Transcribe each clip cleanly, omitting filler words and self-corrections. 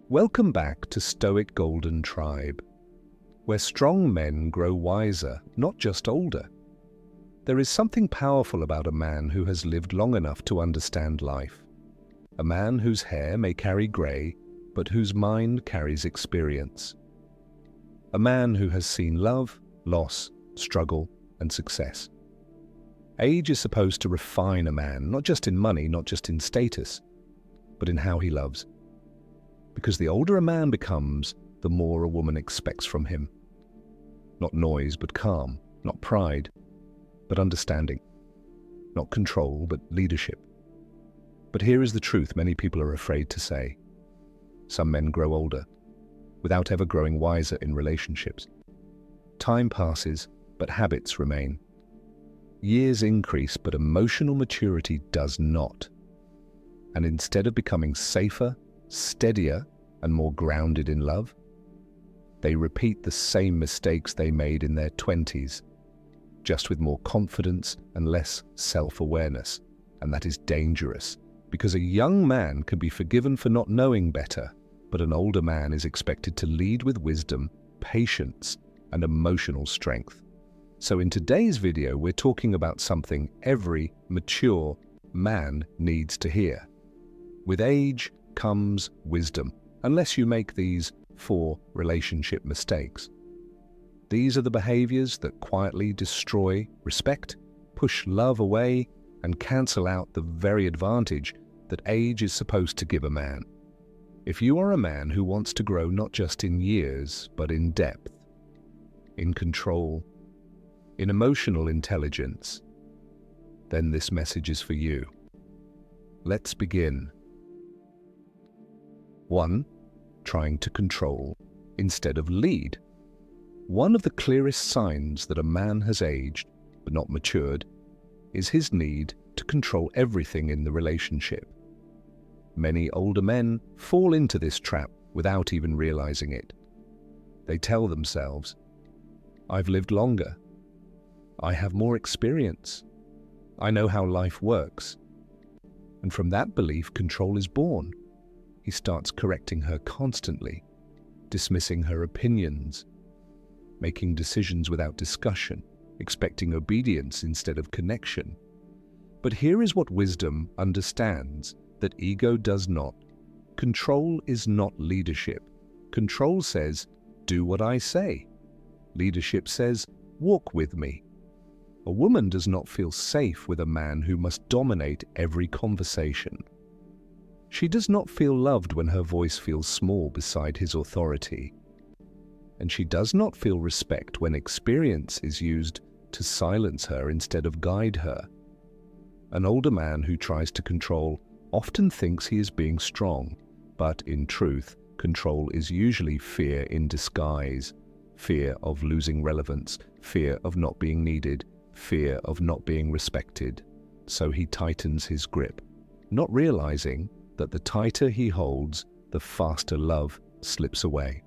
Welcome back to Stoic Golden Tribe, where strong men grow wiser, not just older. There is something powerful about a man who has lived long enough to understand life. A man whose hair may carry grey, but whose mind carries experience. A man who has seen love, loss, struggle, and success. Age is supposed to refine a man, not just in money, not just in status, but in how he loves. Because the older a man becomes, the more a woman expects from him. Not noise, but calm. Not pride, but understanding. Not control, but leadership. But here is the truth many people are afraid to say. Some men grow older, without ever growing wiser in relationships. Time passes, but habits remain. Years increase, but emotional maturity does not. And instead of becoming safer, steadier, and more grounded in love, they repeat the same mistakes they made in their 20s, just with more confidence and less self-awareness. And that is dangerous, because a young man can be forgiven for not knowing better, but an older man is expected to lead with wisdom, patience, and emotional strength. So in today's video, we're talking about something every mature man needs to hear. With age comes wisdom, unless you make these 4 relationship mistakes. These are the behaviors that quietly destroy respect, push love away, and cancel out the very advantage that age is supposed to give a man. If you are a man who wants to grow not just in years, but in depth, in control, in emotional intelligence, then this message is for you. Let's begin. 1. Trying to control instead of lead. One of the clearest signs that a man has aged, but not matured, is his need to control everything in the relationship. Many older men fall into this trap without even realizing it. They tell themselves, "I've lived longer. I have more experience. I know how life works." And from that belief, control is born. He starts correcting her constantly, dismissing her opinions, making decisions without discussion, expecting obedience instead of connection. But here is what wisdom understands that ego does not. Control is not leadership. Control says, "Do what I say." Leadership says, "Walk with me." A woman does not feel safe with a man who must dominate every conversation. She does not feel loved when her voice feels small beside his authority. And she does not feel respect when experience is used to silence her instead of guide her. An older man who tries to control often thinks he is being strong, but in truth, control is usually fear in disguise. Fear of losing relevance, fear of not being needed, fear of not being respected. So he tightens his grip, not realizing that the tighter he holds, the faster love slips away.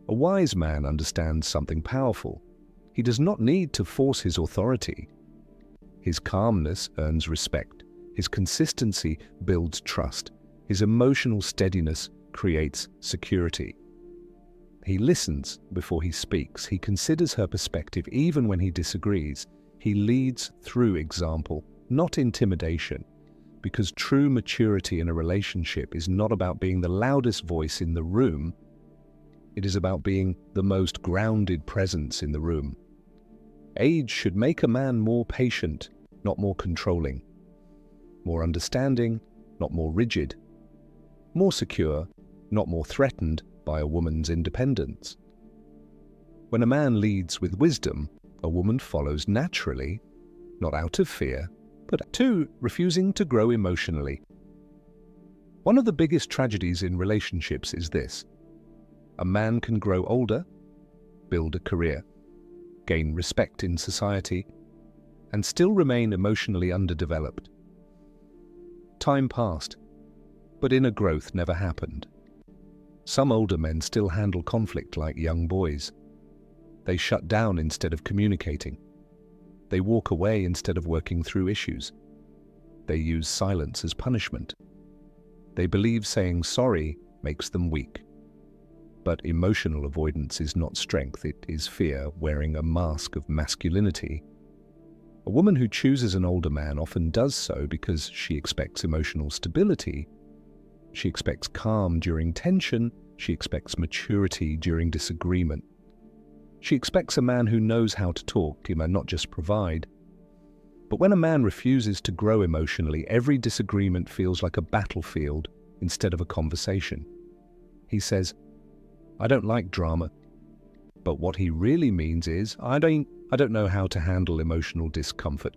A wise man understands something powerful. He does not need to force his authority. His calmness earns respect. His consistency builds trust. His emotional steadiness creates security. He listens before he speaks. He considers her perspective even when he disagrees. He leads through example, not intimidation. Because true maturity in a relationship is not about being the loudest voice in the room. It is about being the most grounded presence in the room. Age should make a man more patient, not more controlling. More understanding, not more rigid. More secure, not more threatened by a woman's independence. When a man leads with wisdom, a woman follows naturally, not out of fear, but 2, refusing to grow emotionally. One of the biggest tragedies in relationships is this. A man can grow older, build a career, gain respect in society, and still remain emotionally underdeveloped. Time passed, but inner growth never happened. Some older men still handle conflict like young boys. They shut down instead of communicating. They walk away instead of working through issues. They use silence as punishment. They believe saying sorry makes them weak. But emotional avoidance is not strength, it is fear wearing a mask of masculinity. A woman who chooses an older man often does so because she expects emotional stability. She expects calm during tension, she expects maturity during disagreement. She expects a man who knows how to talk to him and not just provide. But when a man refuses to grow emotionally, every disagreement feels like a battlefield instead of a conversation. He says, "I don't like drama." But what he really means is, I don't know how to handle emotional discomfort.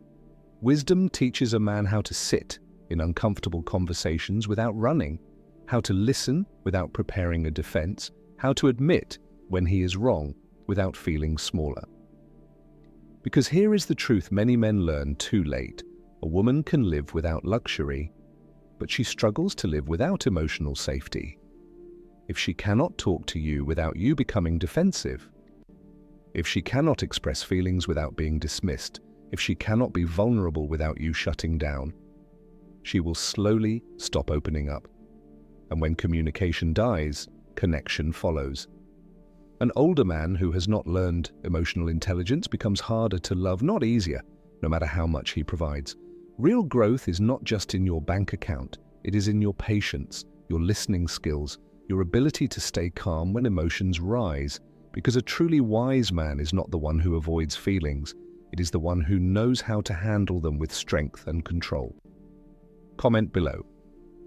Wisdom teaches a man how to sit in uncomfortable conversations without running, how to listen without preparing a defense, how to admit when he is wrong without feeling smaller. Because here is the truth many men learn too late. A woman can live without luxury, but she struggles to live without emotional safety. If she cannot talk to you without you becoming defensive, if she cannot express feelings without being dismissed, if she cannot be vulnerable without you shutting down, she will slowly stop opening up. And when communication dies, connection follows. An older man who has not learned emotional intelligence becomes harder to love, not easier, no matter how much he provides. Real growth is not just in your bank account, it is in your patience, your listening skills, your ability to stay calm when emotions rise, because a truly wise man is not the one who avoids feelings, it is the one who knows how to handle them with strength and control. Comment below.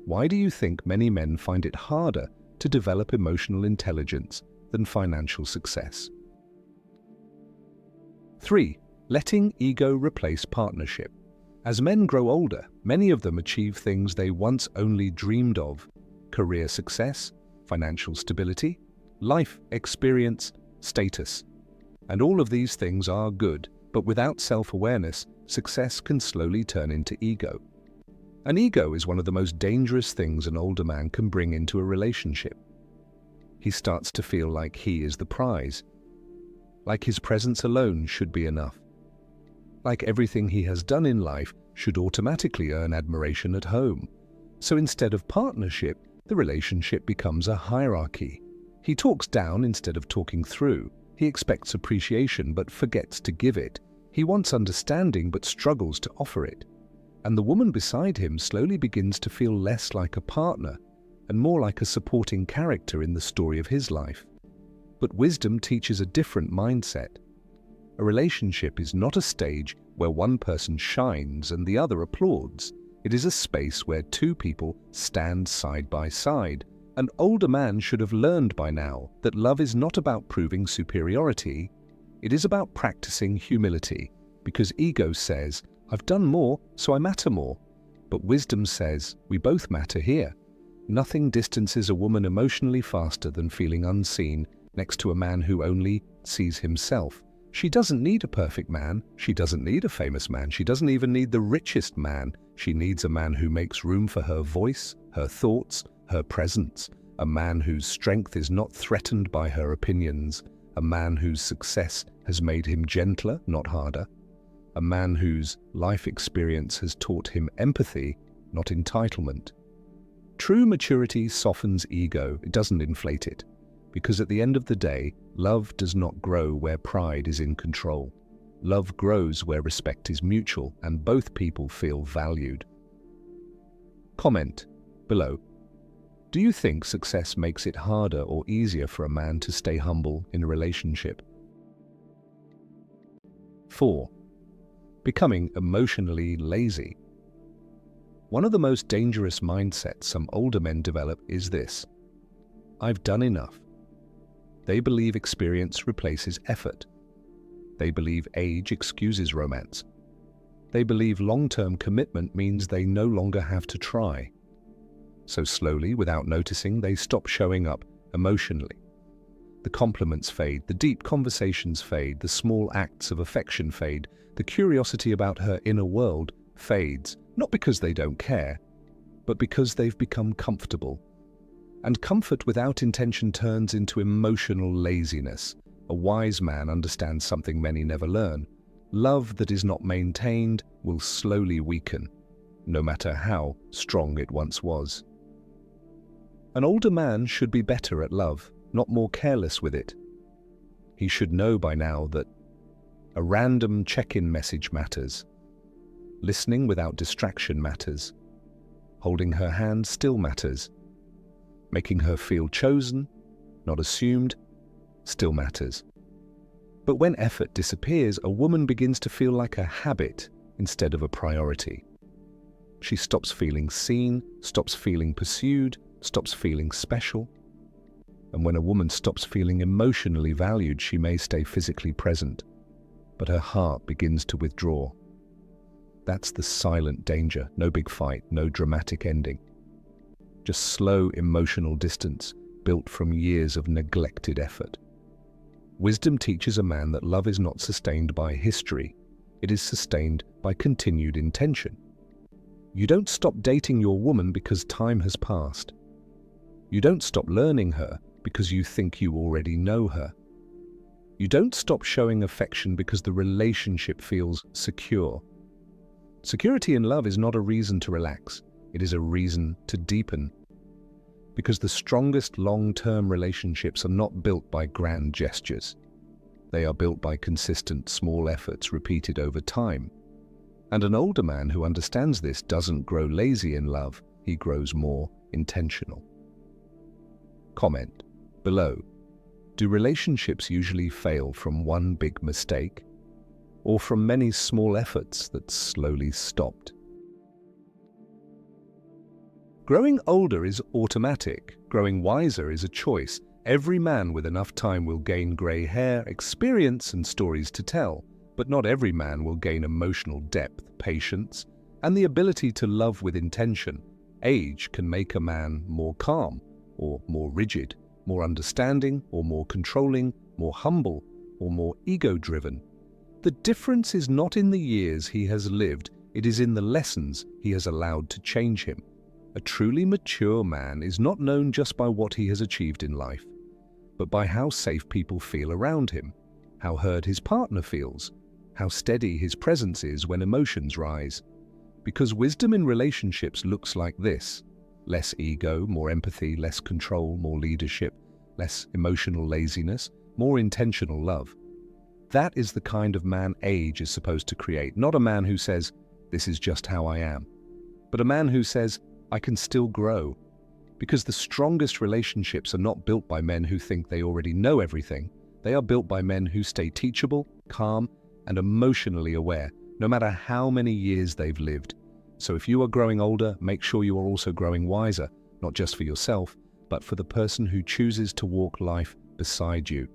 Why do you think many men find it harder to develop emotional intelligence than financial success? 3. Letting ego replace partnership. As men grow older, many of them achieve things they once only dreamed of: career success, financial stability, life experience, status. And all of these things are good, but without self-awareness, success can slowly turn into ego. An ego is one of the most dangerous things an older man can bring into a relationship. He starts to feel like he is the prize, like his presence alone should be enough, like everything he has done in life should automatically earn admiration at home. So instead of partnership, the relationship becomes a hierarchy. He talks down instead of talking through. He expects appreciation but forgets to give it. He wants understanding but struggles to offer it. And the woman beside him slowly begins to feel less like a partner and more like a supporting character in the story of his life. But wisdom teaches a different mindset. A relationship is not a stage where one person shines and the other applauds. It is a space where two people stand side by side. An older man should have learned by now that love is not about proving superiority. It is about practicing humility, because ego says, "I've done more, so I matter more." But wisdom says, we both matter here. Nothing distances a woman emotionally faster than feeling unseen next to a man who only sees himself. She doesn't need a perfect man. She doesn't need a famous man. She doesn't even need the richest man. She needs a man who makes room for her voice, her thoughts, her presence. A man whose strength is not threatened by her opinions. A man whose success has made him gentler, not harder. A man whose life experience has taught him empathy, not entitlement. True maturity softens ego, it doesn't inflate it. Because at the end of the day, love does not grow where pride is in control. Love grows where respect is mutual and both people feel valued. Comment below. Do you think success makes it harder or easier for a man to stay humble in a relationship? 4. Becoming emotionally lazy. One of the most dangerous mindsets some older men develop is this: I've done enough. They believe experience replaces effort. They believe age excuses romance. They believe long-term commitment means they no longer have to try. So slowly, without noticing, they stop showing up emotionally. The compliments fade, the deep conversations fade, the small acts of affection fade, the curiosity about her inner world fades, not because they don't care, but because they've become comfortable. And comfort without intention turns into emotional laziness. A wise man understands something many never learn. Love that is not maintained will slowly weaken, no matter how strong it once was. An older man should be better at love, not more careless with it. He should know by now that a random check-in message matters. Listening without distraction matters. Holding her hand still matters. Making her feel chosen, not assumed, still matters. But when effort disappears, a woman begins to feel like a habit instead of a priority. She stops feeling seen, stops feeling pursued, stops feeling special. And when a woman stops feeling emotionally valued, she may stay physically present, but her heart begins to withdraw. That's the silent danger. No big fight, no dramatic ending. Just slow emotional distance built from years of neglected effort. Wisdom teaches a man that love is not sustained by history. It is sustained by continued intention. You don't stop dating your woman because time has passed. You don't stop learning her because you think you already know her. You don't stop showing affection because the relationship feels secure. Security in love is not a reason to relax. It is a reason to deepen. Because the strongest long-term relationships are not built by grand gestures. They are built by consistent small efforts repeated over time. And an older man who understands this doesn't grow lazy in love, he grows more intentional. Comment below. Do relationships usually fail from one big mistake, or from many small efforts that slowly stopped? Growing older is automatic. Growing wiser is a choice. Every man with enough time will gain grey hair, experience, and stories to tell. But not every man will gain emotional depth, patience, and the ability to love with intention. Age can make a man more calm, or more rigid, more understanding, or more controlling, more humble, or more ego-driven. The difference is not in the years he has lived, it is in the lessons he has allowed to change him. A truly mature man is not known just by what he has achieved in life, but by how safe people feel around him, how heard his partner feels, how steady his presence is when emotions rise. Because wisdom in relationships looks like this: less ego, more empathy, less control, more leadership, less emotional laziness, more intentional love. That is the kind of man age is supposed to create, not a man who says, "This is just how I am," but a man who says, "I can still grow." Because the strongest relationships are not built by men who think they already know everything. They are built by men who stay teachable, calm, and emotionally aware, no matter how many years they've lived. So if you are growing older, make sure you are also growing wiser, not just for yourself, but for the person who chooses to walk life beside you.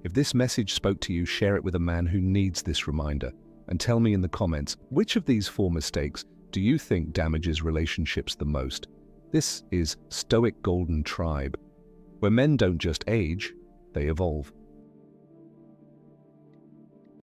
If this message spoke to you, share it with a man who needs this reminder. And tell me in the comments, which of these 4 mistakes do you think damages relationships the most? This is Stoic Golden Tribe, where men don't just age, they evolve.